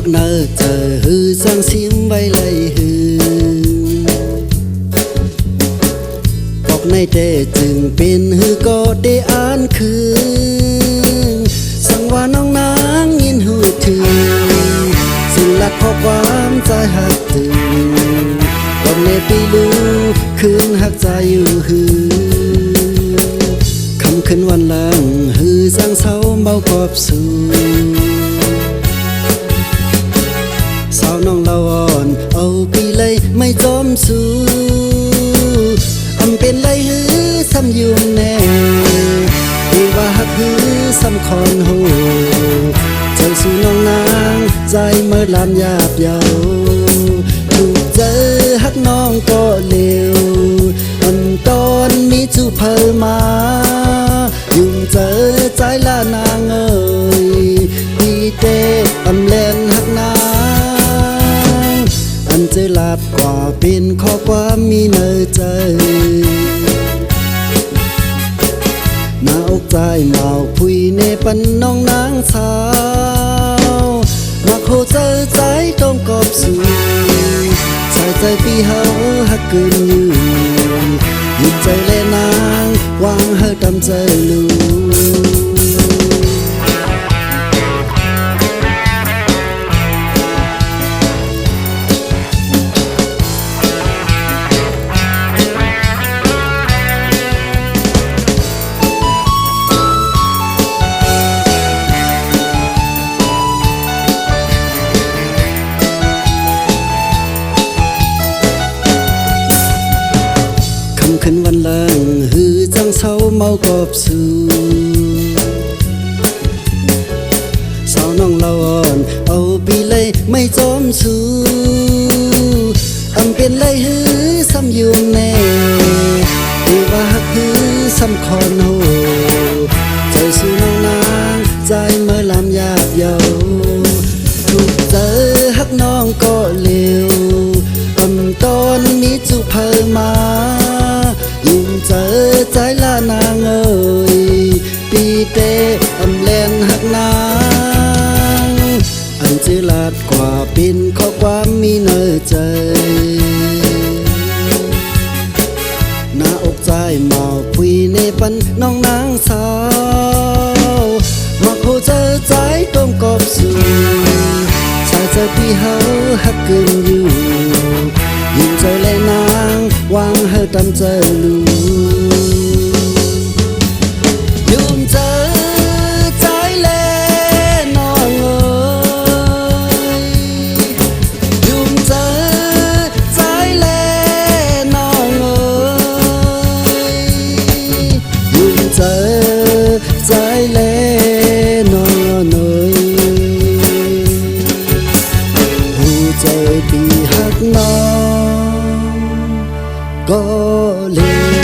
กเนอเจอฮือสังซิมไว้เลยฮือบอกในเตจึงเป็นฮือก็ได้อ่านคืนสั่งว่าน้องนางยินหูถึงสิ่งลัดข้อความใจหักถึงบอกในปีลูคืนหักใจอยู่ฮือคำขึ้นวันหลังฮือสังเศร้าเบากอบสู่สาวน้องละอ่อนเอาปีเลยไม่จอมสู้อำเป็นไรฮือซ้ำยุ่มแน่ดีว่าหักฮือซ้ำคอนโหใจสู่น้องนางใจเมื่อลามยาบเยาถูกเจอหักน้องก็เลวอันตอนมีจูเพอมายุ่งเจอใจละนางเอ่ยดีเตอำเล่นหักนางอันเจอลาดกว่าเป็นข้อความมีเนอใจหน้าอกใจเมาพุยเนปันน้องนางสาวมาโคเจอใจต้องกอบสู่ใส่ใจปีเฮาหักเกินอยู่หยุดใจแลนางวางเฮาตำใจลูขึ้นวันหลังฮือจังเศร้าเมากอบสู่สาวน้องละอ่อนเอาปีเลยไม่จอมสู้อำเป็นไรฮือซ้ำยุ่มแน่ดีว่าหักฮือซ้ำคอนโหใจสู่น้องนางใจเมื่อลามยาบเยาถูกเจอหักน้องก็เลวอำตอนมีจูเพอมายิ่งเจอใจละนางเอ่ยปีเตอำเล่นหักนางอันจือลาดกว่าเป็นข้อความมีเนอใจหน้าอกใจเมาพุยในปันน้องนางสาวมาโคเจอใจต้องกอบสู่ชายใจพี่เฮาหักเกินอยู่ยิ่งใจแลนางวางเฮาตำใจลูยุ่มเจอใจแลน้องเอ๋ยยุ่มเจอใจแลน้องเอ๋ยยุ่มเจอใจแลน้องเอ๋ยหูใจปีหักน้องก็เลย